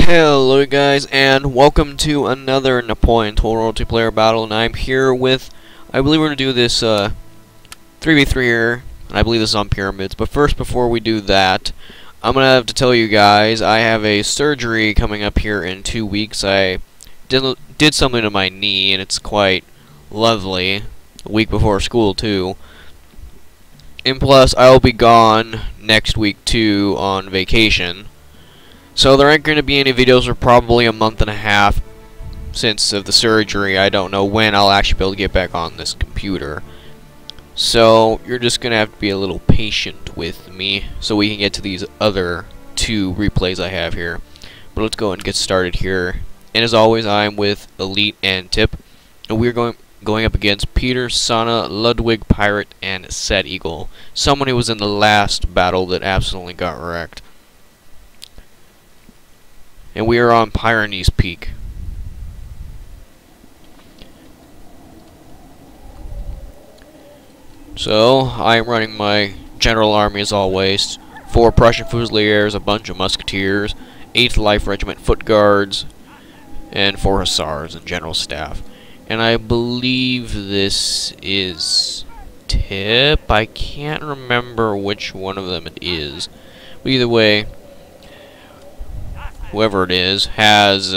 Hello guys, and welcome to another Napoleon Total Multiplayer Battle, and I'm here with, I believe we're going to do this 3v3 here, and I believe this is on Pyramids. But first, before we do that, I'm going to have to tell you guys, I have a surgery coming up here in 2 weeks. I did something to my knee, and it's quite lovely, a week before school too. And plus, I'll be gone next week too on vacation. So there aren't going to be any videos for probably a month and a half since of the surgery. I don't know when I'll actually be able to get back on this computer. So you're just going to have to be a little patient with me so we can get to these other 2 replays I have here. But let's go and get started here. And as always, I'm with Elite and Tip. And we're going up against Peter, Sana, Ludwig, Pirate, and Set Eagle. Someone who was in the last battle that absolutely got wrecked. And we are on Pyrenees Peak. So, I am running my general army as always. 4 Prussian Fusiliers, a bunch of Musketeers, 8th Life Regiment Foot Guards, and 4 Hussars and General Staff. And I believe this is Tip. I can't remember which one of them it is. But either way, whoever it is has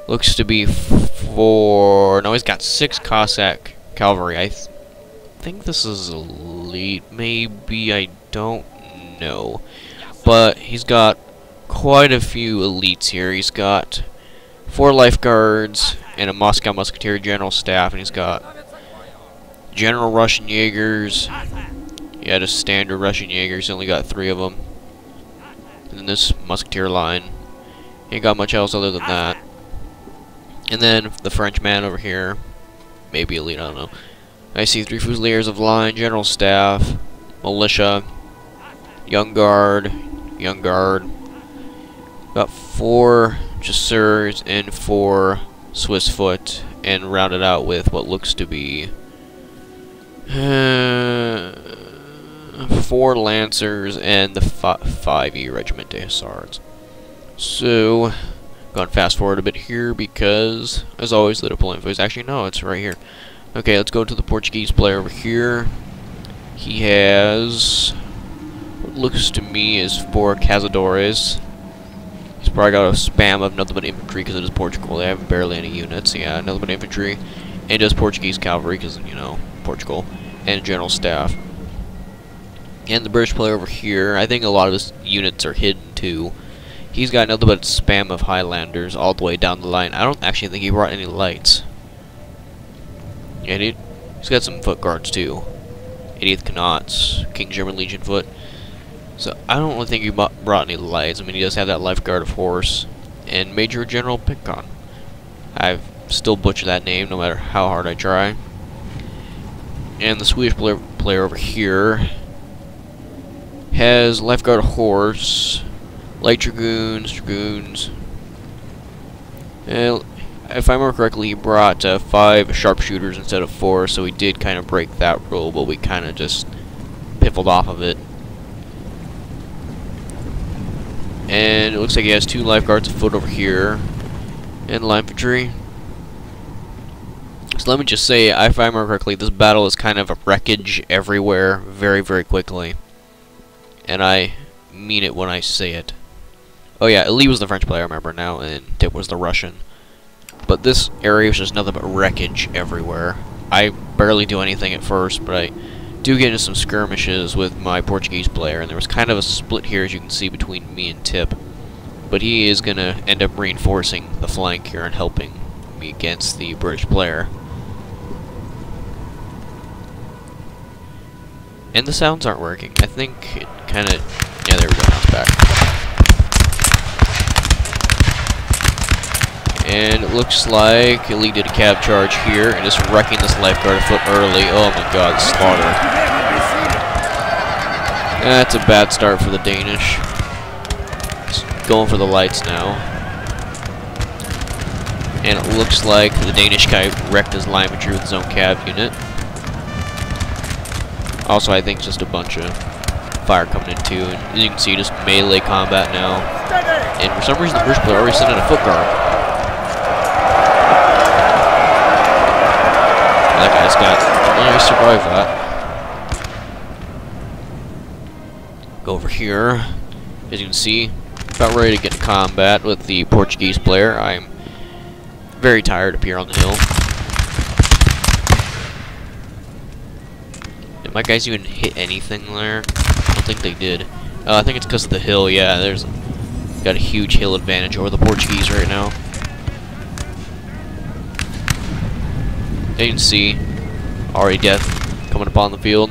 looks to be 4. No, he's got 6 Cossack cavalry. I think this is elite. Maybe, I don't know. But he's got quite a few elites here. He's got 4 lifeguards and a Moscow Musketeer General Staff, and he's got General Russian Jaegers. He had a standard Russian Jaegers. He only got 3 of them. And then this Musketeer line. Ain't got much else other than that. And then the French man over here. Maybe elite, I don't know. I see 3 Fusiliers of line, General Staff, Militia, Young Guard. Got 4 Chasseurs and 4 Swiss Foot. And rounded out with what looks to be 4 Lancers and the 5E Regiment de Hussards. So, going fast forward a bit here because, as always, the Napoleon voice. Actually, no, it's right here. Okay, let's go to the Portuguese player over here. He has what looks to me is 4 Cazadores. He's probably got a spam of nothing but infantry because it is Portugal. They have barely any units. Yeah, nothing but infantry. And just Portuguese cavalry because, you know, Portugal. And General Staff. And the British player over here, I think a lot of his units are hidden too. He's got nothing but spam of Highlanders all the way down the line. I don't actually think he brought any lights. Yeah, he's got some foot guards too. 80th Connaughts, King German Legion foot. So I don't really think he brought any lights. I mean, he does have that lifeguard of horse. And Major General Picon. I've still butchered that name no matter how hard I try. And the Swedish player over here has lifeguard horse, light dragoons. And if I remember correctly, he brought 5 sharpshooters instead of 4, so he did kind of break that rule, but we kind of just piffled off of it. And it looks like he has 2 lifeguards afoot over here, and light infantry. So let me just say, if I remember correctly, this battle is kind of a wreckage everywhere very, very quickly. And I mean it when I say it. Oh yeah, Elite was the French player, I remember now, and Tip was the Russian. But this area was just nothing but wreckage everywhere. I barely do anything at first, but I do get into some skirmishes with my Portuguese player, and there was kind of a split here, as you can see, between me and Tip. But he is going to end up reinforcing the flank here and helping me against the British player. And the sounds aren't working. I think it kind of... Yeah, there we go. Now it's back. And it looks like Elite did a cab charge here and just wrecking this lifeguard afoot early. Oh my god, the slaughter. That's a bad start for the Danish. Just going for the lights now. And it looks like the Danish guy wrecked his line infantry with his own cab unit. Also, I think just a bunch of fire coming in too, and as you can see, just melee combat now. And for some reason, the British player already sent out a foot guard. That guy's got... Oh, he survived that. Go over here. As you can see, about ready to get in combat with the Portuguese player. I'm very tired up here on the hill. Did my guys even hit anything there? I don't think they did. I think it's because of the hill. Yeah, there's got a huge hill advantage over the Portuguese right now. As you can see, already death coming upon the field.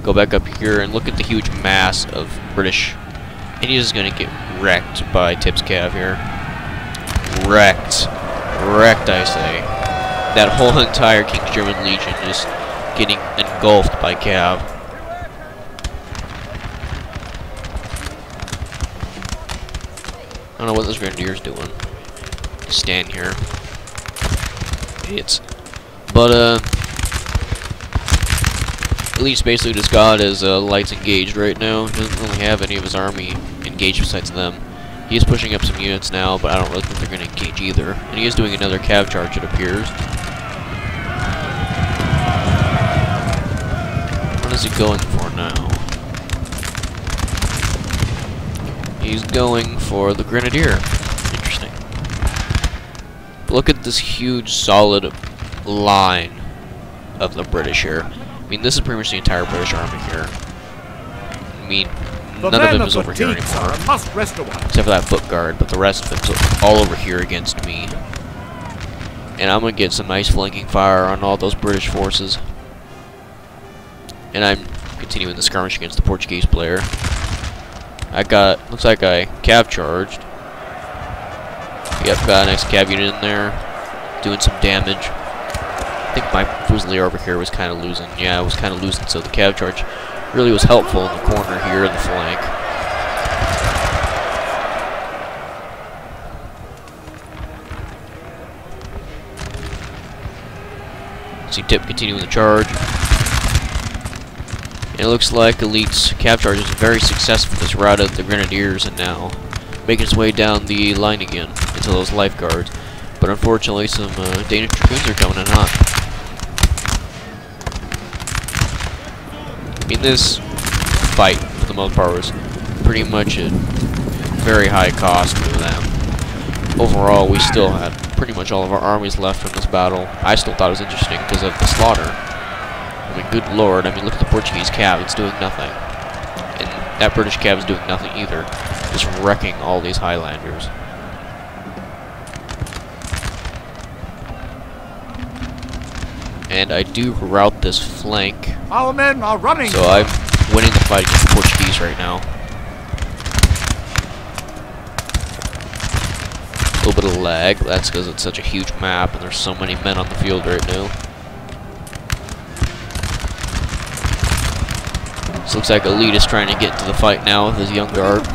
Go back up here and look at the huge mass of British. And he's just gonna get wrecked by Tip's Cav here. Wrecked. Wrecked, I say. That whole entire King's German Legion just getting engulfed by Cav. I don't know what this Grenadier's doing. Just stand here. Idiots. But, at least basically this god is lights engaged right now. He doesn't really have any of his army engaged besides them. He is pushing up some units now, but I don't really think they're going to engage either. And he is doing another cav charge, it appears. What is he going for now? He's going for the Grenadier. Interesting. Look at this huge, solid line of the British here. I mean, this is pretty much the entire British army here. I mean, none of them is over here anymore. Except for that foot guard, but the rest of them's all over here against me. And I'm gonna get some nice flanking fire on all those British forces. And I'm continuing the skirmish against the Portuguese player. Looks like I cav charged. Yep, got a nice cav unit in there, doing some damage. I think my Fusilier over here was kind of losing. Yeah, I was kind of losing, so the cav charge really was helpful in the corner here in the flank. See Tip continuing the charge. And it looks like Elite's cav charge is very successful. This routed the Grenadiers and now making its way down the line again into those lifeguards. But unfortunately, some Danish Dragoons are coming in hot. I mean, this fight, for the most part, was pretty much at very high cost for them. Overall, we still had pretty much all of our armies left from this battle. I still thought it was interesting because of the slaughter. I mean, good lord, I mean, look at the Portuguese cav, it's doing nothing. And that British cav is doing nothing either. Just wrecking all these Highlanders. And I do route this flank. Our men are running. So I'm winning the fight against the Portuguese right now. A little bit of lag. That's because it's such a huge map and there's so many men on the field right now. This looks like Elite is trying to get into the fight now with his young guard.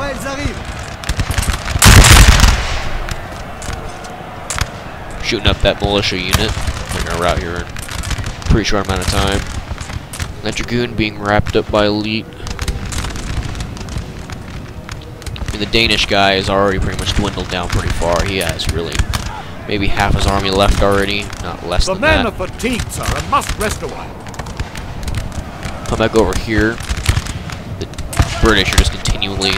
Shooting up that militia unit. They're gonna rout here in a pretty short amount of time. That Dragoon being wrapped up by Elite. I mean, the Danish guy is already pretty much dwindled down pretty far. He has really maybe half his army left already, not less than that. The men are fatigued, sir, and must rest a while. Come back over here. The British are just continually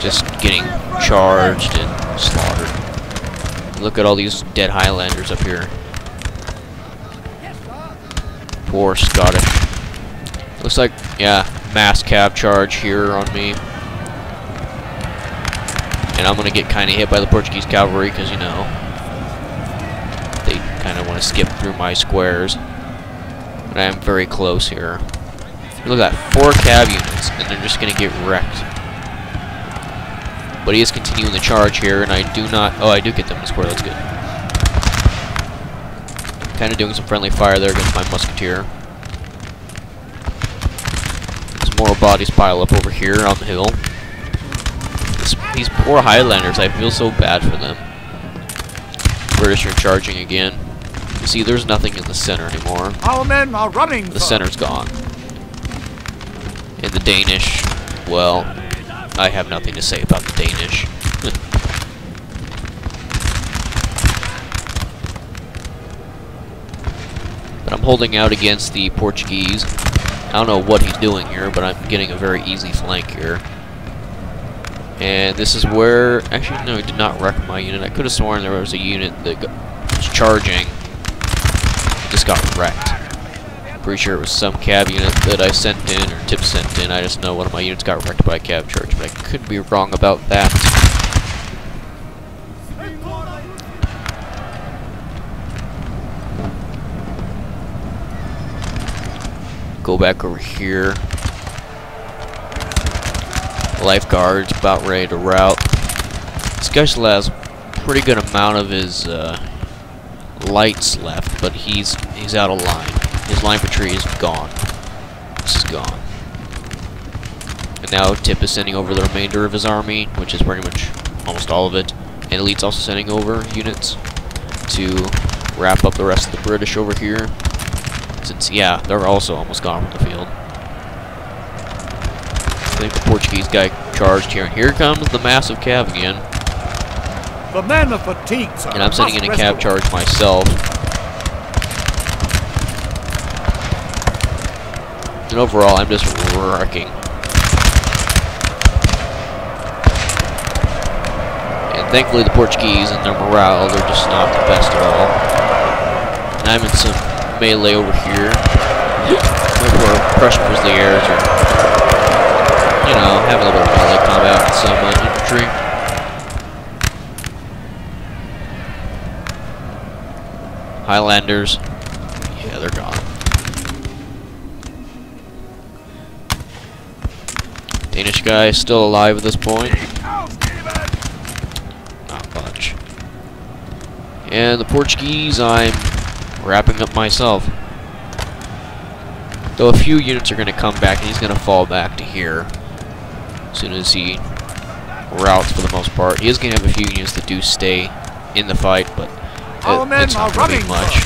just getting charged and slaughtered. Look at all these dead Highlanders up here. Poor Scottish. Looks like, yeah, mass cav charge here on me. And I'm gonna get kind of hit by the Portuguese cavalry because, you know, they kind of want to skip through my squares. But I am very close here. Look at that, 4 cav units, and they're just gonna get wrecked. But he is continuing the charge here, and I do not... Oh, I do get them in the square, that's good. Kind of doing some friendly fire there against my musketeer. There's more bodies pile up over here on the hill. These poor Highlanders, I feel so bad for them. British are charging again. You see, there's nothing in the center anymore. Our men are running. The center's gone. And the Danish, well, I have nothing to say about the Danish. But I'm holding out against the Portuguese. I don't know what he's doing here, but I'm getting a very easy flank here. And this is where... Actually, no, he did not wreck my unit. I could have sworn there was a unit that was charging. Just got wrecked. Pretty sure it was some cav unit that I sent in, or Tip sent in. I just know one of my units got wrecked by a cav charge, but I could be wrong about that. Go back over here. Lifeguard's about ready to rout. This guy still has a pretty good amount of his lights left, but he's out of line. His line for tree is gone. This is gone. And now Tip is sending over the remainder of his army, which is pretty much almost all of it. And Elite's also sending over units to wrap up the rest of the British over here. Since, yeah, they're also almost gone from the field. I think the Portuguese guy charged here, and here comes the massive cav again. The men are fatigued, sir. And I'm sending in a cav charge myself. And overall, I'm just wrecking. And thankfully, the Portuguese and their morale, they're just not the best at all. And I'm in some melee over here. We're crushing Fusiliers, or, you know, having a little bit of melee combat with some infantry. Highlanders, yeah, they're gone. Danish guy is still alive at this point. Not much. And the Portuguese, I'm wrapping up myself. Though a few units are going to come back, and he's going to fall back to here as soon as he routs for the most part. He is going to have a few units that do stay in the fight, but it's not going to be much.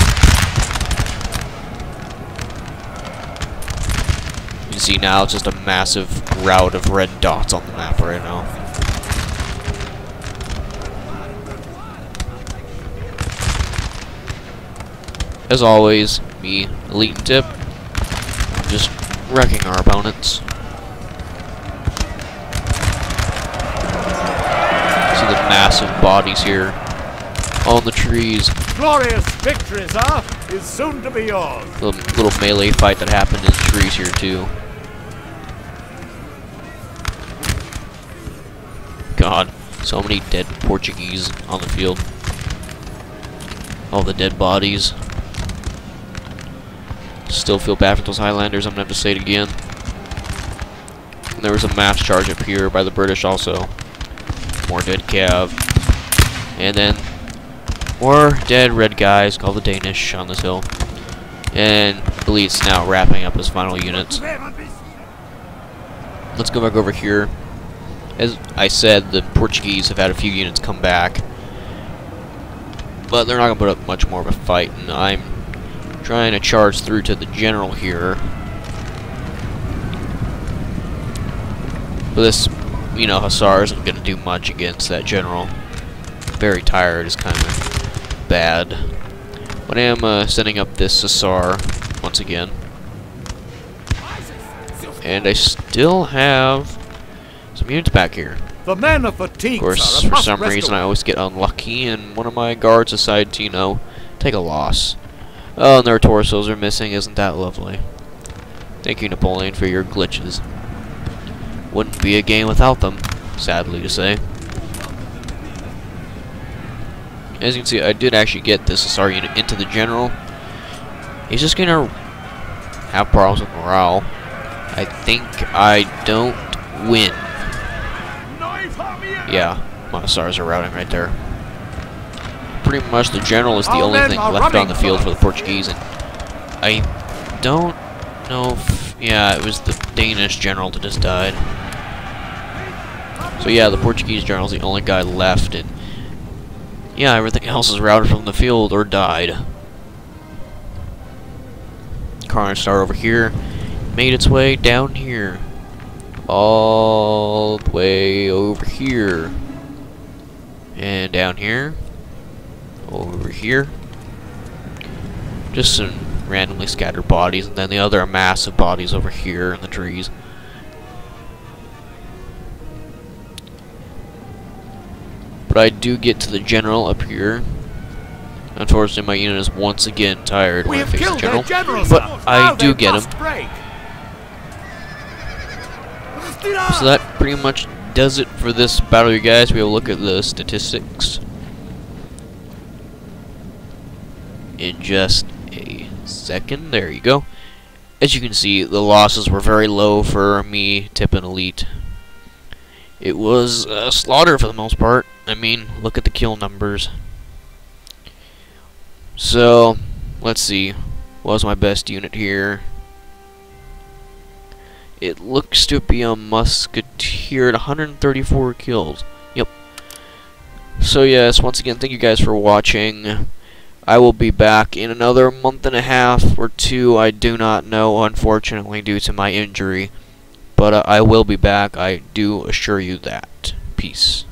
You can see now it's just a massive rout of red dots on the map right now. As always, me, Elite and Tip, just wrecking our opponents. See the massive bodies here on the trees. Glorious victory, sir, is soon to be yours. Little melee fight that happened in the trees here too. God, so many dead Portuguese on the field. All the dead bodies. Still feel bad for those Highlanders, I'm gonna have to say it again. And there was a mass charge up here by the British also. More dead cav. And then more dead red guys called the Danish on this hill. And Elite's now wrapping up his final units. Let's go back over here. As I said, the Portuguese have had a few units come back. But they're not going to put up much more of a fight, and I'm trying to charge through to the general here. But this, you know, Hussar isn't going to do much against that general. Very tired is kind of bad. But I am setting up this Hussar once again. And I still have some units back here. The men are fatigued, of course, for some reason I always get unlucky, and one of my guards decide to, you know, take a loss. Oh, and their torsos are missing. Isn't that lovely? Thank you, Napoleon, for your glitches. Wouldn't be a game without them, sadly to say. As you can see, I did actually get this Hussar unit into the general. He's just gonna have problems with morale. I think I don't win. Yeah, my Hussars are routing right there. Pretty much the general is the only thing left on the field for the Portuguese, and I don't know if... yeah, it was the Danish general that just died. So yeah, the Portuguese general is the only guy left, and yeah, everything else is routed from the field or died. Carnage Star over here made its way down here. all the way over here. And down here. Over here. Just some randomly scattered bodies, and then the other massive bodies over here in the trees. But I do get to the general up here. Unfortunately, my unit is once again tired when I face the general. But I do get him. So that pretty much does it for this battle, you guys. We will look at the statistics in just a second. There you go. As you can see, the losses were very low for me, Tip, and Elite. It was a slaughter for the most part. I mean, look at the kill numbers. So, let's see. What was my best unit here? It looks to be a musketeer at 134 kills. Yep. So yes, once again, thank you guys for watching. I will be back in another month and a half or two. I do not know, unfortunately, due to my injury. But I will be back. I do assure you that. Peace.